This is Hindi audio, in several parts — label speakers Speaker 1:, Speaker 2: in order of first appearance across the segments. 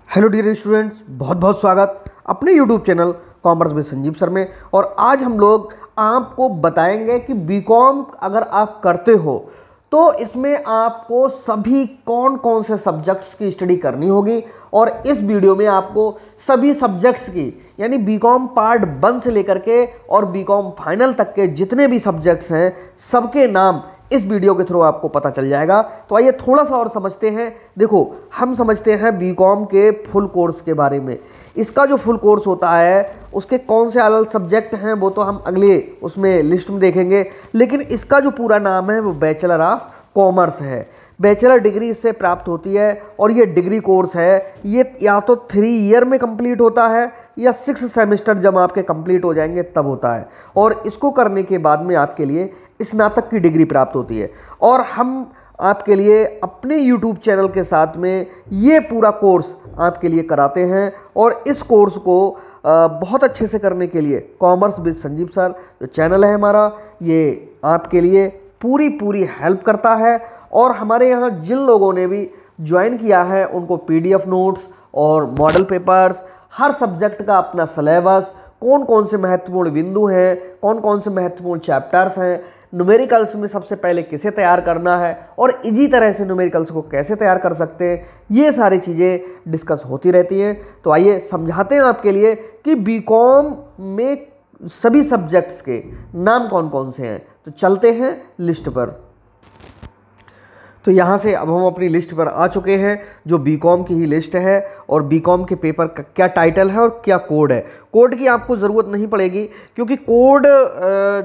Speaker 1: हेलो डियर स्टूडेंट्स, बहुत बहुत स्वागत अपने YouTube channel commerce with Sanjeev sir में। और आज हम लोग आपको बताएंगे कि बीकॉम अगर आप करते हो तो इसमें आपको सभी कौन कौन से सब्जेक्ट्स की स्टडी करनी होगी। और इस वीडियो में आपको सभी सब्जेक्ट्स की यानी बीकॉम पार्ट 1 से लेकर के और बीकॉम फाइनल तक के जितने भी सब्जेक्ट्स हैं सबके नाम इस वीडियो के थ्रू आपको पता चल जाएगा। तो आइए थोड़ा सा और समझते हैं। देखो, हम समझते हैं बीकॉम के फुल कोर्स के बारे में। इसका जो फुल कोर्स होता है उसके कौन से अलग सब्जेक्ट हैं वो तो हम अगले उसमें लिस्ट में देखेंगे, लेकिन इसका जो पूरा नाम है वो बैचलर ऑफ कॉमर्स है। बैचलर डिग्री इससे प्राप्त होती है और ये डिग्री कोर्स है। ये या तो 3 ईयर में कंप्लीट होता है या 6 सेमेस्टर जब आपके कंप्लीट हो जाएंगे तब होता है। और इसको करने के बाद में आपके लिए स्नातक की डिग्री प्राप्त होती है। और हम आपके लिए अपने YouTube चैनल के साथ में ये पूरा कोर्स आपके लिए कराते हैं। और इस कोर्स को बहुत अच्छे से करने के लिए कॉमर्स विद संजीव सर जो चैनल है हमारा, ये आपके लिए पूरी हेल्प करता है। और हमारे यहाँ जिन लोगों ने भी ज्वाइन किया है उनको PDF नोट्स और मॉडल पेपर्स, हर सब्जेक्ट का अपना सिलेबस, कौन कौन से महत्वपूर्ण बिंदु हैं, कौन कौन से महत्वपूर्ण चैप्टर्स हैं, न्यूमेरिकल्स में सबसे पहले किसे तैयार करना है और इजी तरह से न्यूमेरिकल्स को कैसे तैयार कर सकते हैं, ये सारी चीज़ें डिस्कस होती रहती हैं। तो आइए समझाते हैं आपके लिए कि बीकॉम में सभी सब्जेक्ट्स के नाम कौन कौन से हैं। तो चलते हैं लिस्ट पर। तो यहाँ से अब हम अपनी लिस्ट पर आ चुके हैं जो बीकॉम की ही लिस्ट है। और बीकॉम के पेपर का क्या टाइटल है और क्या कोड है। कोड की आपको ज़रूरत नहीं पड़ेगी क्योंकि कोड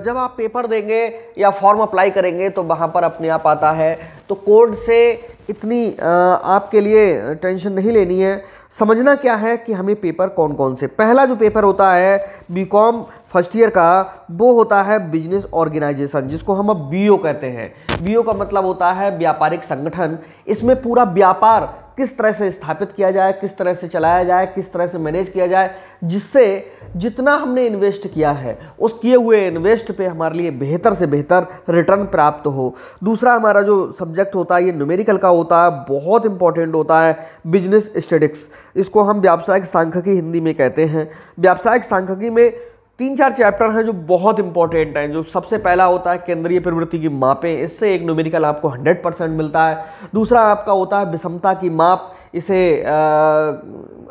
Speaker 1: जब आप पेपर देंगे या फॉर्म अप्लाई करेंगे तो वहाँ पर अपने आप आता है। तो कोड से इतनी आपके लिए टेंशन नहीं लेनी है। समझना क्या है कि हमें पेपर कौन कौन से। पहला जो पेपर होता है बीकॉम फर्स्ट ईयर का वो होता है बिजनेस ऑर्गेनाइजेशन, जिसको हम अब BO कहते हैं। BO का मतलब होता है व्यापारिक संगठन। इसमें पूरा व्यापार किस तरह से स्थापित किया जाए, किस तरह से चलाया जाए, किस तरह से मैनेज किया जाए, जिससे जितना हमने इन्वेस्ट किया है उस किए हुए इन्वेस्ट पे हमारे लिए बेहतर से बेहतर रिटर्न प्राप्त हो। दूसरा हमारा जो सब्जेक्ट होता है ये न्यूमेरिकल का होता है, बहुत इंपॉर्टेंट होता है बिजनेस स्टैटिस्टिक्स। इसको हम व्यावसायिक सांख्यिकी हिंदी में कहते हैं। व्यावसायिक सांख्यिकी में 3-4 चैप्टर हैं जो बहुत इंपॉर्टेंट हैं। जो सबसे पहला होता है केंद्रीय प्रवृत्ति की मापें, इससे एक न्यूमेरिकल आपको 100% मिलता है। दूसरा आपका होता है विषमता की माप, इसे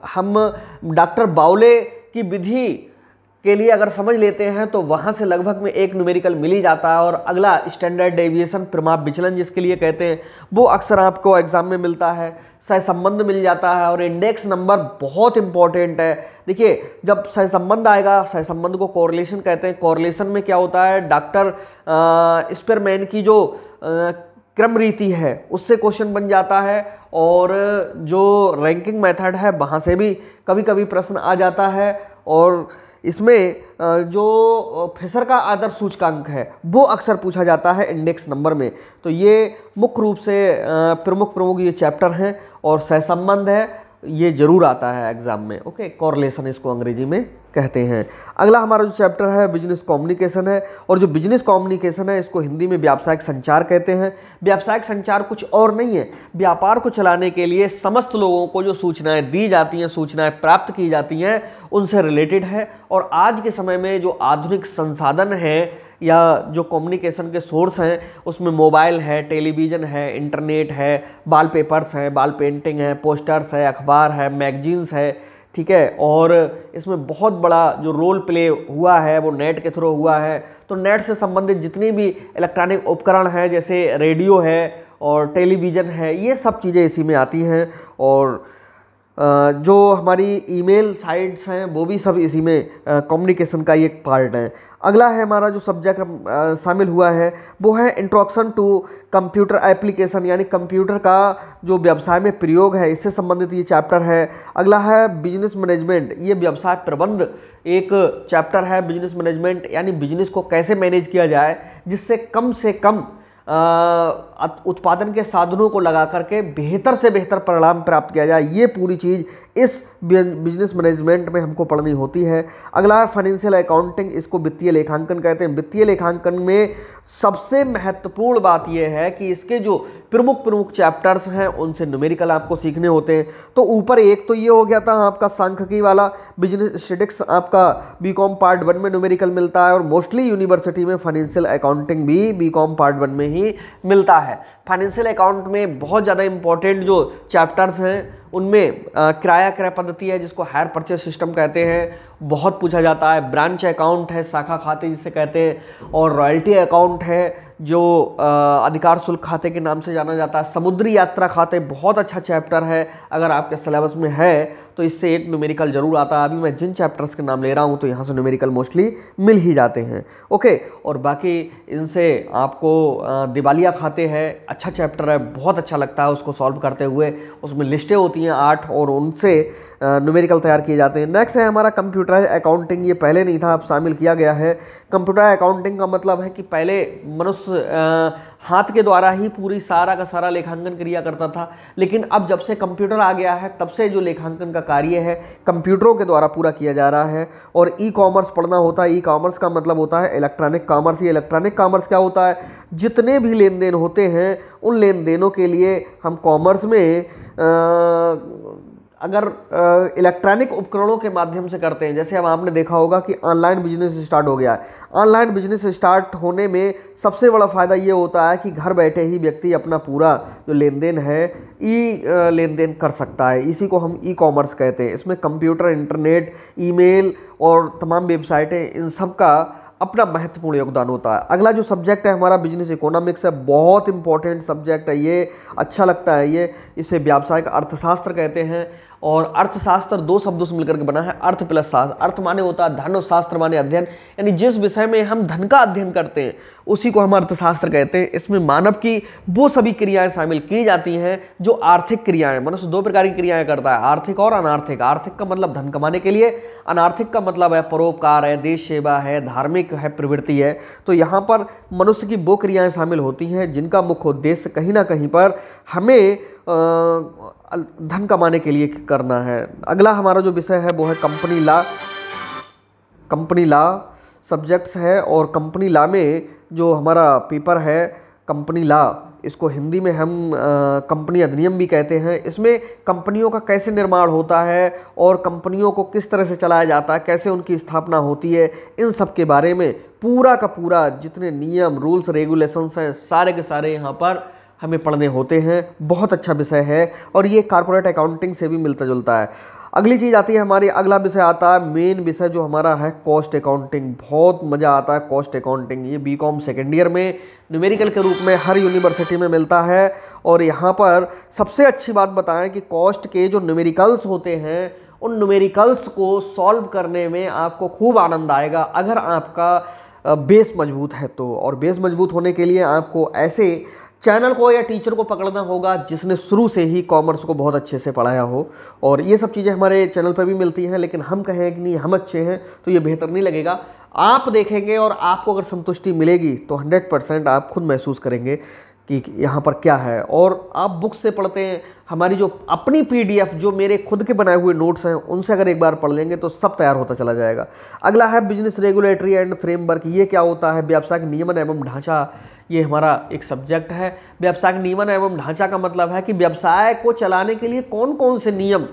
Speaker 1: हम डॉक्टर बाउले की विधि के लिए अगर समझ लेते हैं तो वहाँ से लगभग में एक न्यूमेरिकल मिल ही जाता है। और अगला स्टैंडर्ड डेविएशन प्रमाप विचलन जिसके लिए कहते हैं वो अक्सर आपको एग्जाम में मिलता है। सहसंबंध मिल जाता है और इंडेक्स नंबर बहुत इंपॉर्टेंट है। देखिए, जब सहसंबंध आएगा, सहसंबंध को कोरिलेशन कहते हैं। कोरिलेशन में क्या होता है, डॉक्टर स्पेरमैन की जो क्रम रीति है उससे क्वेश्चन बन जाता है। और जो रैंकिंग मेथड है वहाँ से भी कभी कभी प्रश्न आ जाता है। और इसमें जो फिशर का आदर्श सूचकांक है वो अक्सर पूछा जाता है इंडेक्स नंबर में। तो ये मुख्य रूप से प्रमुख ये चैप्टर हैं। और सहसंबंध है, ये जरूर आता है एग्जाम में। ओके, कोरिलेशन इसको अंग्रेजी में कहते हैं। अगला हमारा जो चैप्टर है बिजनेस कम्युनिकेशन है। और जो बिजनेस कम्युनिकेशन है इसको हिंदी में व्यावसायिक संचार कहते हैं। व्यावसायिक संचार कुछ और नहीं है, व्यापार को चलाने के लिए समस्त लोगों को जो सूचनाएं दी जाती हैं, सूचनाएं प्राप्त की जाती हैं, उनसे रिलेटेड है। और आज के समय में जो आधुनिक संसाधन हैं या जो कम्युनिकेशन के सोर्स हैं उसमें मोबाइल है, टेलीविज़न है, इंटरनेट है, वॉल पेपर्स हैं, वॉल पेंटिंग है, पोस्टर्स है, अखबार है, मैगजीन्स है, ठीक है। और इसमें बहुत बड़ा जो रोल प्ले हुआ है वो नेट के थ्रू हुआ है। तो नेट से संबंधित जितनी भी इलेक्ट्रॉनिक उपकरण हैं जैसे रेडियो है और टेलीविज़न है, ये सब चीज़ें इसी में आती हैं। और जो हमारी ईमेल साइट्स हैं वो भी सब इसी में कम्युनिकेशन का ही एक पार्ट है। अगला है हमारा जो सब्जेक्ट शामिल हुआ है वो है इंट्रोडक्शन टू कंप्यूटर एप्लीकेशन, यानी कंप्यूटर का जो व्यवसाय में प्रयोग है इससे संबंधित ये चैप्टर है। अगला है बिजनेस मैनेजमेंट, ये व्यवसाय प्रबंध एक चैप्टर है। बिजनेस मैनेजमेंट यानी बिजनेस को कैसे मैनेज किया जाए जिससे कम से कम उत्पादन के साधनों को लगा करके बेहतर से बेहतर परिणाम प्राप्त किया जाए। ये पूरी चीज़ इस बिजनेस मैनेजमेंट में हमको पढ़नी होती है। अगला है फाइनेंशियल अकाउंटिंग, इसको वित्तीय लेखांकन कहते हैं। वित्तीय लेखांकन में सबसे महत्वपूर्ण बात यह है कि इसके जो प्रमुख प्रमुख चैप्टर्स हैं उनसे न्यूमेरिकल आपको सीखने होते हैं। तो ऊपर एक तो ये हो गया था आपका सांख्यिकी वाला, बिजनेस स्टैटिस्टिक्स आपका बीकॉम पार्ट 1 में न्यूमेरिकल मिलता है, और मोस्टली यूनिवर्सिटी में फाइनेंशियल अकाउंटिंग भी बीकॉम पार्ट 1 में ही मिलता है। फाइनेंशियल अकाउंट में बहुत ज़्यादा इंपॉर्टेंट जो चैप्टर्स हैं उनमें किराया क्रय पद्धति है जिसको हायर परचेस सिस्टम कहते हैं, बहुत पूछा जाता है। ब्रांच अकाउंट है, शाखा खाते जिसे कहते हैं, और रॉयल्टी अकाउंट है जो अधिकार शुल्क खाते के नाम से जाना जाता है। समुद्री यात्रा खाते बहुत अच्छा चैप्टर है, अगर आपके सिलेबस में है तो इससे एक न्यूमेरिकल जरूर आता है। अभी मैं जिन चैप्टर्स के नाम ले रहा हूँ तो यहाँ से न्यूमेरिकल मोस्टली मिल ही जाते हैं। ओके, और बाकी इनसे आपको दिवालिया खाते हैं, अच्छा चैप्टर है, बहुत अच्छा लगता है उसको सॉल्व करते हुए। उसमें लिस्टें होती हैं 8 और उनसे न्यूमेरिकल तैयार किए जाते हैं। नेक्स्ट है हमारा कंप्यूटर अकाउंटिंग, ये पहले नहीं था, अब शामिल किया गया है। कंप्यूटर अकाउंटिंग का मतलब है कि पहले मनुष्य हाथ के द्वारा ही पूरी सारा का सारा लेखांकन क्रिया करता था, लेकिन अब जब से कंप्यूटर आ गया है तब से जो लेखांकन का कार्य है कंप्यूटरों के द्वारा पूरा किया जा रहा है। और ई कॉमर्स पढ़ना होता है। ई कॉमर्स का मतलब होता है इलेक्ट्रॉनिक कॉमर्स। ये इलेक्ट्रॉनिक कॉमर्स क्या होता है? जितने भी लेन देन होते हैं उन लेन देनों के लिए हम कॉमर्स में अगर इलेक्ट्रॉनिक उपकरणों के माध्यम से करते हैं, जैसे अब आपने देखा होगा कि ऑनलाइन बिजनेस स्टार्ट हो गया है। ऑनलाइन बिजनेस स्टार्ट होने में सबसे बड़ा फ़ायदा ये होता है कि घर बैठे ही व्यक्ति अपना पूरा जो लेन देन है लेन देन कर सकता है। इसी को हम ई कॉमर्स कहते हैं। इसमें कंप्यूटर, इंटरनेट, ईमेल और तमाम वेबसाइटें, इन सब का अपना महत्वपूर्ण योगदान होता है। अगला जो सब्जेक्ट है हमारा बिजनेस इकोनॉमिक्स है, बहुत इंपॉर्टेंट सब्जेक्ट है ये, अच्छा लगता है ये। इसे व्यावसायिक अर्थशास्त्र कहते हैं। और अर्थशास्त्र 2 शब्दों से मिलकर के बना है, अर्थ प्लस शास्त्र। अर्थ माने होता है धन और शास्त्र माने अध्ययन, यानी जिस विषय में हम धन का अध्ययन करते हैं उसी को हम अर्थशास्त्र कहते हैं। इसमें मानव की वो सभी क्रियाएं शामिल की जाती हैं जो आर्थिक क्रियाएं, मनुष्य 2 प्रकार की क्रियाएं करता है, आर्थिक और अनार्थिक। आर्थिक का मतलब धन कमाने के लिए, अनार्थिक का मतलब है परोपकार है, देश सेवा है, धार्मिक है, प्रवृत्ति है। तो यहाँ पर मनुष्य की वो क्रियाएं शामिल होती हैं जिनका मुख्य उद्देश्य कहीं ना कहीं पर हमें धन कमाने के लिए करना है। अगला हमारा जो विषय है वो है company law. Company law subjects है, और कंपनी लॉ में जो हमारा पेपर है कंपनी लॉ, इसको हिंदी में हम कंपनी अधिनियम भी कहते हैं। इसमें कंपनियों का कैसे निर्माण होता है और कंपनियों को किस तरह से चलाया जाता है, कैसे उनकी स्थापना होती है, इन सब के बारे में पूरा का पूरा जितने नियम, रूल्स, रेगुलेशंस हैं सारे के सारे यहाँ पर हमें पढ़ने होते हैं। बहुत अच्छा विषय है और ये कॉर्पोरेट अकाउंटिंग से भी मिलता जुलता है। अगली चीज़ आती है हमारी, अगला विषय आता है मेन विषय जो हमारा है कॉस्ट अकाउंटिंग। बहुत मज़ा आता है कॉस्ट अकाउंटिंग। ये बीकॉम सेकेंड ईयर में न्यूमेरिकल के रूप में हर यूनिवर्सिटी में मिलता है। और यहाँ पर सबसे अच्छी बात बताएं कि कॉस्ट के जो न्यूमेरिकल्स होते हैं उन न्यूमेरिकल्स को सॉल्व करने में आपको खूब आनंद आएगा अगर आपका बेस मजबूत है तो। और बेस मजबूत होने के लिए आपको ऐसे चैनल को या टीचर को पकड़ना होगा जिसने शुरू से ही कॉमर्स को बहुत अच्छे से पढ़ाया हो। और ये सब चीज़ें हमारे चैनल पर भी मिलती हैं, लेकिन हम कहें कि नहीं हम अच्छे हैं तो ये बेहतर नहीं लगेगा। आप देखेंगे और आपको अगर संतुष्टि मिलेगी तो 100% आप खुद महसूस करेंगे कि यहाँ पर क्या है। और आप बुक से पढ़ते हैं, हमारी जो अपनी PDF जो मेरे खुद के बनाए हुए नोट्स हैं उनसे अगर एक बार पढ़ लेंगे तो सब तैयार होता चला जाएगा। अगला है बिजनेस रेगुलेटरी एंड फ्रेमवर्क। ये क्या होता है? व्यवसायिक नियमन एवं ढांचा। ये हमारा एक सब्जेक्ट है। व्यवसायिक नियमन एवं ढांचा का मतलब है कि व्यवसाय को चलाने के लिए कौन कौन से नियम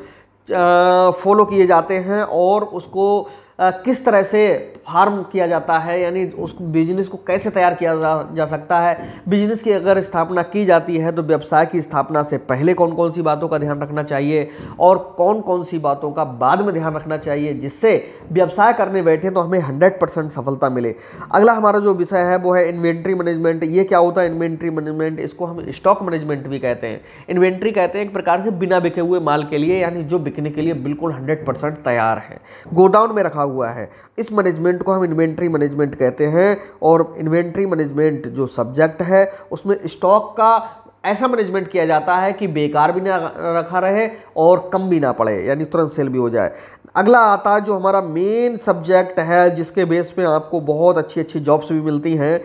Speaker 1: फॉलो किए जाते हैं और उसको किस तरह से फार्म किया जाता है, यानी उस बिजनेस को कैसे तैयार किया जा सकता है। बिजनेस की अगर स्थापना की जाती है तो व्यवसाय की स्थापना से पहले कौन कौन सी बातों का ध्यान रखना चाहिए और कौन कौन सी बातों का बाद में ध्यान रखना चाहिए, जिससे व्यवसाय करने बैठे तो हमें 100% सफलता मिले। अगला हमारा जो विषय है वो है इन्वेंट्री मैनेजमेंट। ये क्या होता है इन्वेंट्री मैनेजमेंट? इसको हम स्टॉक मैनेजमेंट भी कहते हैं। इन्वेंट्री कहते हैं एक प्रकार से बिना बिके हुए माल के लिए, यानी जो बिकने के लिए बिल्कुल 100% तैयार है, गोडाउन में रखा हुआ है। इस मैनेजमेंट को हम इन्वेंट्री मैनेजमेंट कहते हैं। और इन्वेंट्री मैनेजमेंट जो सब्जेक्ट है उसमें स्टॉक का ऐसा मैनेजमेंट किया जाता है कि बेकार भी ना रखा रहे और कम भी ना पड़े, यानी तुरंत सेल भी हो जाए। अगला आता है जो हमारा मेन सब्जेक्ट है जिसके बेस पे आपको बहुत अच्छी अच्छी जॉब्स भी मिलती हैं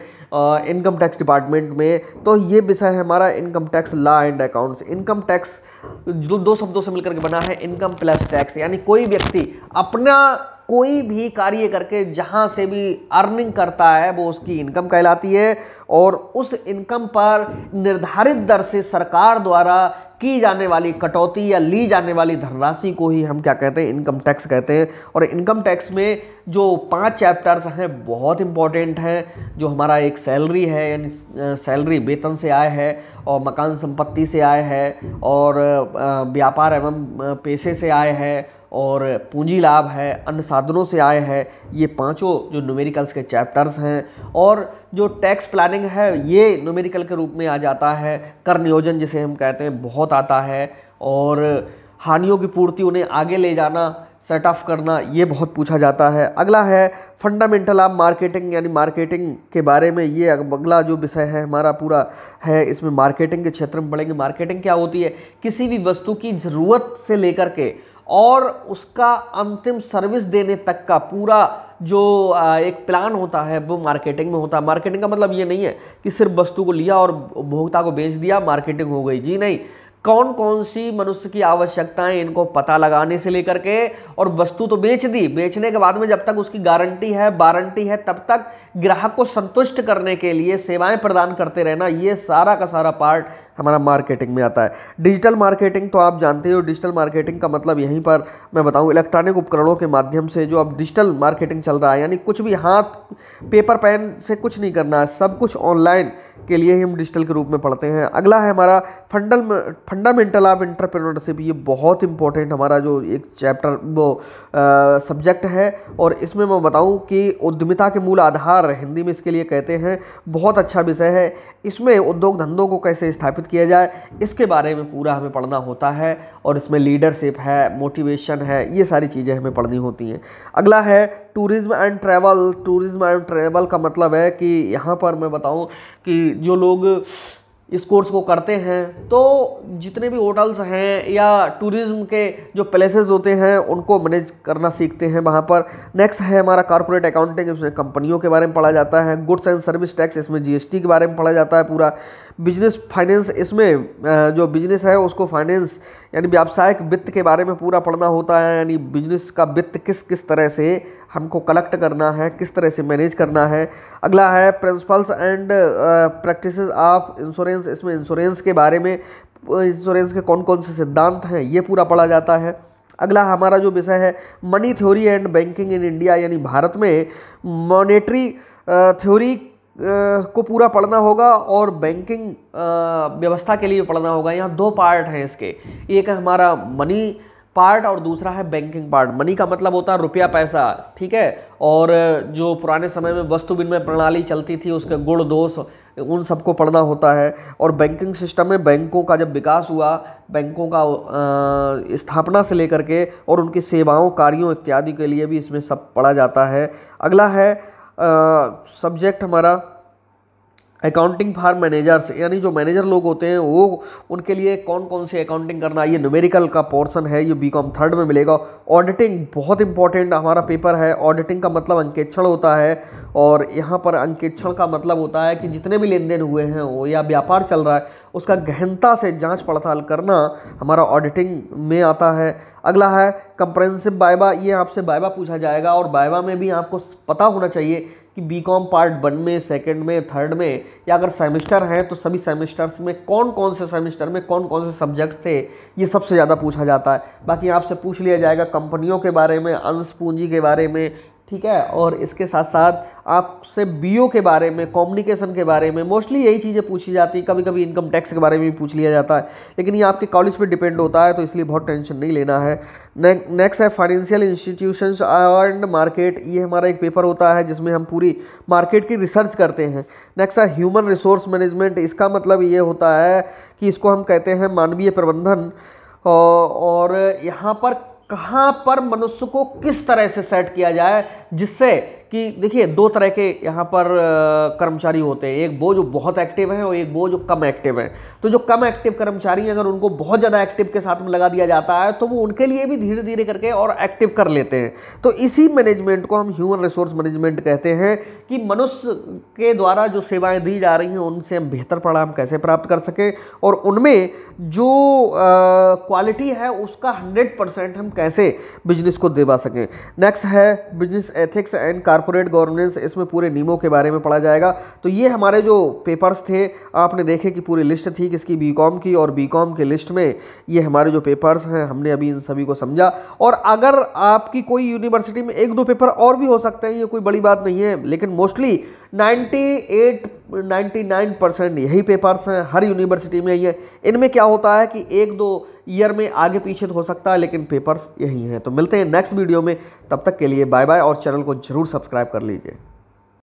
Speaker 1: इनकम टैक्स डिपार्टमेंट में। तो ये विषय है हमारा income tax law and accounts. Income tax जो दो शब्दों से मिलकर के बना है इनकम प्लस टैक्स, यानी कोई व्यक्ति अपना कोई भी कार्य करके जहां से भी अर्निंग करता है वो उसकी इनकम कहलाती है, और उस इनकम पर निर्धारित दर से सरकार द्वारा की जाने वाली कटौती या ली जाने वाली धनराशि को ही हम क्या कहते हैं, इनकम टैक्स कहते हैं। और इनकम टैक्स में जो 5 चैप्टर्स हैं बहुत इंपॉर्टेंट हैं। जो हमारा एक सैलरी है, यानी सैलरी वेतन से आय है, और मकान संपत्ति से आय है, और व्यापार एवं पेशे से आय है, और पूंजी लाभ है, अन्य साधनों से आय है। ये पांचों जो न्यूमेरिकल्स के चैप्टर्स हैं। और जो टैक्स प्लानिंग है ये न्यूमेरिकल के रूप में आ जाता है। कर नियोजन जिसे हम कहते हैं बहुत आता है, और हानियों की पूर्ति उन्हें आगे ले जाना, सेट ऑफ करना, ये बहुत पूछा जाता है। अगला है फंडामेंटल ऑफ मार्केटिंग, यानी मार्केटिंग के बारे में ये अगला जो विषय है हमारा पूरा है। इसमें मार्केटिंग के क्षेत्र में पढ़ेंगे। मार्केटिंग क्या होती है, किसी भी वस्तु की ज़रूरत से लेकर के और उसका अंतिम सर्विस देने तक का पूरा जो एक प्लान होता है वो मार्केटिंग में होता है। मार्केटिंग का मतलब ये नहीं है कि सिर्फ वस्तु को लिया और उपभोक्ता को बेच दिया, मार्केटिंग हो गई, जी नहीं। कौन कौन सी मनुष्य की आवश्यकताएं, इनको पता लगाने से लेकर के, और वस्तु तो बेच दी, बेचने के बाद में जब तक उसकी गारंटी है, वारंटी है, तब तक ग्राहक को संतुष्ट करने के लिए सेवाएं प्रदान करते रहना, ये सारा का सारा पार्ट हमारा मार्केटिंग में आता है। डिजिटल मार्केटिंग तो आप जानते हो। डिजिटल मार्केटिंग का मतलब यहीं पर मैं बताऊं, इलेक्ट्रॉनिक उपकरणों के माध्यम से जो अब डिजिटल मार्केटिंग चल रहा है, यानी कुछ भी हाथ पेपर पेन से कुछ नहीं करना है, सब कुछ ऑनलाइन के लिए ही हम डिजिटल के रूप में पढ़ते हैं। अगला है हमारा फंडामेंटल ऑफ एंटरप्रेन्योरशिप। ये बहुत इंपॉर्टेंट हमारा जो एक चैप्टर वो सब्जेक्ट है, और इसमें मैं बताऊं कि उद्यमिता के मूल आधार हिंदी में इसके लिए कहते हैं। बहुत अच्छा विषय है। इसमें उद्योग धंधों को कैसे स्थापित किया जाए इसके बारे में पूरा हमें पढ़ना होता है, और इसमें लीडरशिप है, मोटिवेशन है, ये सारी चीज़ें हमें पढ़नी होती हैं। अगला है tourism and travel. Tourism and travel का मतलब है कि यहाँ पर मैं बताऊँ कि जो लोग इस कोर्स को करते हैं तो जितने भी होटल्स हैं या टूरिज्म के जो प्लेसेस होते हैं उनको मैनेज करना सीखते हैं वहाँ पर। नेक्स्ट है हमारा कॉर्पोरेट अकाउंटिंग, इसमें कंपनियों के बारे में पढ़ा जाता है। गुड्स एंड सर्विस टैक्स, इसमें जीएसटी के बारे में पढ़ा जाता है पूरा। बिजनेस फाइनेंस, इसमें जो बिजनेस है उसको फाइनेंस यानी व्यावसायिक वित्त के बारे में पूरा पढ़ना होता है, यानी बिजनेस का वित्त किस किस तरह से हमको कलेक्ट करना है, किस तरह से मैनेज करना है। अगला है principles and practices of insurance, इसमें इंश्योरेंस के बारे में, इंश्योरेंस के कौन कौन से सिद्धांत हैं ये पूरा पढ़ा जाता है। अगला हमारा जो विषय है money theory and banking in India, यानी भारत में मॉनेटरी थ्योरी को पूरा पढ़ना होगा और बैंकिंग व्यवस्था के लिए पढ़ना होगा। यहाँ 2 पार्ट हैं इसके, एक है हमारा मनी पार्ट और दूसरा है बैंकिंग पार्ट। मनी का मतलब होता है रुपया पैसा, ठीक है, और जो पुराने समय में वस्तु विनिमय प्रणाली चलती थी उसके गुण दोष उन सबको पढ़ना होता है। और बैंकिंग सिस्टम में बैंकों का जब विकास हुआ, बैंकों का स्थापना से लेकर के और उनकी सेवाओं, कार्यों इत्यादि के लिए भी इसमें सब पढ़ा जाता है। अगला है सब्जेक्ट हमारा अकाउंटिंग फॉर मैनेजर्स, यानी जो मैनेजर लोग होते हैं वो उनके लिए कौन कौन सी अकाउंटिंग करना, ये न्यूमेरिकल का पोर्शन है, ये बीकॉम 3rd में मिलेगा। ऑडिटिंग बहुत इंपॉर्टेंट हमारा पेपर है। ऑडिटिंग का मतलब अंकेक्षण होता है, और यहाँ पर अंकेक्षण का मतलब होता है कि जितने भी लेन देन हुए हैं वो या व्यापार चल रहा है उसका गहनता से जांच पड़ताल करना हमारा ऑडिटिंग में आता है। अगला है कंप्रेहेंसिव वाइवा, ये आपसे वाइवा पूछा जाएगा, और वाइवा में भी आपको पता होना चाहिए कि बीकॉम पार्ट 1 में, 2nd में, 3rd में, या अगर सेमेस्टर हैं तो सभी सेमेस्टर्स में कौन कौन से सेमेस्टर में कौन कौन से सब्जेक्ट थे ये सबसे ज़्यादा पूछा जाता है। बाकी आपसे पूछ लिया जाएगा कंपनियों के बारे में, अंश पूंजी के बारे में, ठीक है, और इसके साथ साथ आपसे बीओ के बारे में, कम्युनिकेशन के बारे में, मोस्टली यही चीज़ें पूछी जाती हैं। कभी कभी इनकम टैक्स के बारे में भी पूछ लिया जाता है, लेकिन ये आपके कॉलेज पे डिपेंड होता है तो इसलिए बहुत टेंशन नहीं लेना है। नेक्स्ट है फाइनेंशियल इंस्टीट्यूशंस एंड मार्केट, ये हमारा एक पेपर होता है जिसमें हम पूरी मार्केट की रिसर्च करते हैं। नेक्स्ट है ह्यूमन रिसोर्स मैनेजमेंट, इसका मतलब ये होता है कि इसको हम कहते हैं मानवीय प्रबंधन, और यहाँ पर कहाँ पर मनुष्य को किस तरह से सेट किया जाए जिससे कि देखिए दो तरह के यहाँ पर कर्मचारी होते हैं, एक वो जो बहुत एक्टिव हैं और एक वो जो कम एक्टिव हैं। तो जो कम एक्टिव कर्मचारी हैं, अगर उनको बहुत ज़्यादा एक्टिव के साथ में लगा दिया जाता है तो वो उनके लिए भी धीरे धीरे करके और एक्टिव कर लेते हैं। तो इसी मैनेजमेंट को हम ह्यूमन रिसोर्स मैनेजमेंट कहते हैं कि मनुष्य के द्वारा जो सेवाएं दी जा रही हैं उनसे हम बेहतर परिणाम कैसे प्राप्त कर सकें और उनमें जो क्वालिटी है उसका 100% हम कैसे बिजनेस को दिवा सकें। नेक्स्ट है business ethics and corporate governance. इसमें पूरे नियमों के बारे में पढ़ा जाएगा। तो ये हमारे जो पेपर्स थे आपने देखे कि पूरी लिस्ट थी किसकी, बीकॉम की, और बीकॉम के लिस्ट में ये हमारे जो पेपर्स हैं हमने अभी इन सभी को समझा। और अगर आपकी कोई यूनिवर्सिटी में एक दो पेपर और भी हो सकते हैं, ये कोई बड़ी बात नहीं है, लेकिन मोस्टली 98-99% यही पेपर्स हैं, हर यूनिवर्सिटी में ही है। इनमें क्या होता है कि एक दो ईयर में आगे पीछे तो हो सकता है, लेकिन पेपर्स यही हैं। तो मिलते हैं नेक्स्ट वीडियो में, तब तक के लिए बाय बाय और चैनल को जरूर सब्सक्राइब कर लीजिए।